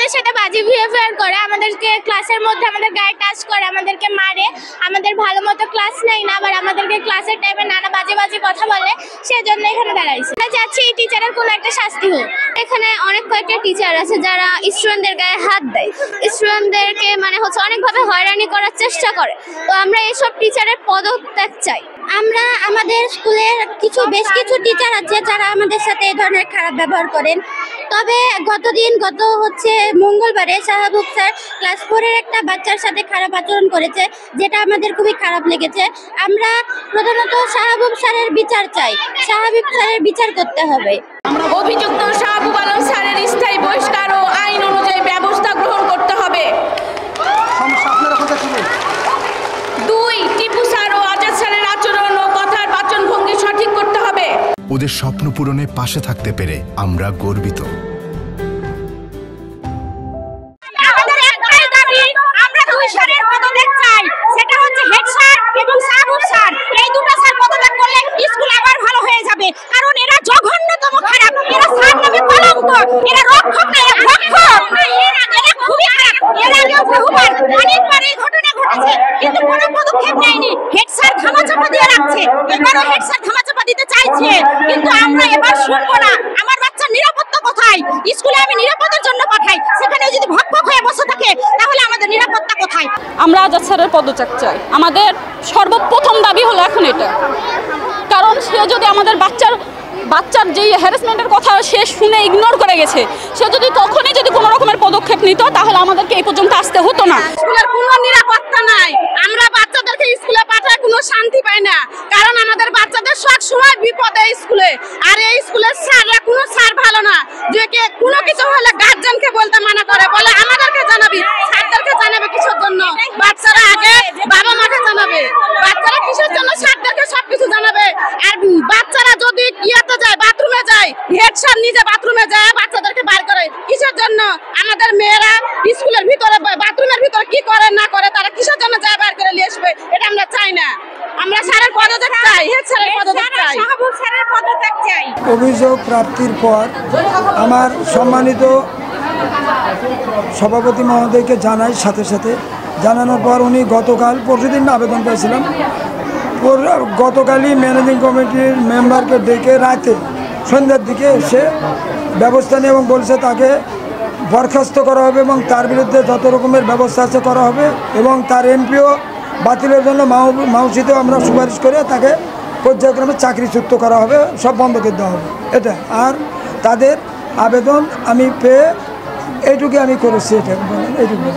আমাদের সাথে বাজে বিহেভিয়ার করে, আমাদেরকে ক্লাসের মধ্যে আমাদের গায়ে টাচ করে, আমাদেরকে মারে, আমাদের ভালো মতো ক্লাস নেয় না, আবার আমাদেরকে ক্লাসের টাইমে নানা বাজে বাজে কথা বলে, সেজন্য এখানে দাঁড়াইছি। আমরা চাচ্ছি এই টিচারের কোনো একটা শাস্তি হোক। এখানে অনেক কয়েকটা টিচার আছে যারা স্টুডেন্টদের গায়ে হাত দেয়, স্টুডেন্টদেরকে অনেকভাবে হয়রানি করার চেষ্টা করে। তো আমরা এইসব টিচারের পদত্যাগ চাই। আমরা আমাদের স্কুলের বেশ কিছু টিচার আছে যারা আমাদের সাথে এই ধরনের খারাপ ব্যবহার করেন। তবে গত মঙ্গলবারে শাহাবুব স্যার ক্লাস 4-এর একটা বাচ্চার সাথে খারাপ আচরণ করেছে, যেটা আমাদের খুবই খারাপ লেগেছে। আমরা প্রধানত শাহাবুব স্যারের বিচার চাই, শাহাবুব স্যারের বিচার করতে হবে। অভিযুক্ত শাহাবুব আলম স্যারের স্থায়ী বহিষ্কার ও আইন অনুযায়ী ব্যবস্থা গ্রহণ করতে হবে। 2, টিপু স্যার ও আজাদ স্যারের আচরণ ও কথার বাচনভঙ্গি সঠিক করতে হবে। ওদের স্বপ্ন পূরণে পাশে থাকতে পেরে আমরা গর্বিত। কিন্তু আমরা এবার শুনবো না। আমার বাচ্চার নিরাপত্তা কোথায়? স্কুলে আমি নিরাপত্তার জন্য পাঠাই, সেখানে যদি ভক্ক হয়ে বসে থাকে তাহলে আমাদের নিরাপত্তা কোথায়? আমরা আজাদ স্যারের পদত্যাগ চাই। আমাদের সর্বপ্রথম দাবি হলো এখন এটা, কারণ সে যদি আমাদের বাচ্চার যেই হ্যারাসমেন্টের কথা সে শুনে ইগনোর করে গেছে, সে যদি তখনই কোনো রকমের পদক্ষেপ নিত তাহলে আমাদেরকে এই পর্যন্ত আসতে হতো না। স্কুলের কোনো নিরাপত্তা নাই, আমরা বাচ্চাদেরকে স্কুলে পাঠায় কোনো শান্তি পাই না, কারণ আমাদের বাচ্চাদের সব সময় বিপদে স্কুলে। আর এই স্কুলের স্যাররা কোনো স্যার ভালো না, যে কোনো কিছু হলে গার্জেনকে বলতে মানা করে, বলে আমাদেরকে জানাবি, স্যারদেরকে জানাবে কিসের জন্য? বাচ্চারা আগে বাবা মাকে জানাবে, বাচ্চারা কিসের জন্য স্যারদেরকে সবকিছু জানাবে? আর বাচ্চারা যদি ইয়েতে যায়, বাথরুমে যায়, হেড স্যার নিজে বাথরুমে যায় বাচ্চাদেরকে বার করে কিসের জন্য? আমাদের মেয়েরা স্কুলের ভিতরে বাথরুমের ভিতরে কি করে না করে, তারা কিসের জন্য যায় বার করে নিয়ে আসবে? এটা আমরা চাই না। আমরা স্যারের পদত্যাগ চাই, হেড স্যারের পদত্যাগ চাই, শাহাবুব স্যারের পদত্যাগ চাই। অভিযোগ প্রাপ্তির পর আমার সম্মানিত সভাপতি মহোদয়কে জানাই, সাথে সাথে জানানোর পর উনি পরশুদিন আবেদন পেয়েছিলাম, গতকালই ম্যানেজিং কমিটির মেম্বারকে ডেকে রাতে সন্ধ্যার দিকে এসে ব্যবস্থা নিয়ে এবং বলছে তাকে বরখাস্ত করা হবে এবং তার বিরুদ্ধে যত রকমের ব্যবস্থা আছে করা হবে, এবং তার এমপিও বাতিলের জন্য মাউসিতেও আমরা সুপারিশ করে তাকে পর্যায়ক্রমে চাকরিচ্যুত করা হবে, সব বন্ধ করে দেওয়া হবে। এটা আর তাদের আবেদন আমি পেয়ে এইটুকু আমি করেছি, এইটুকু।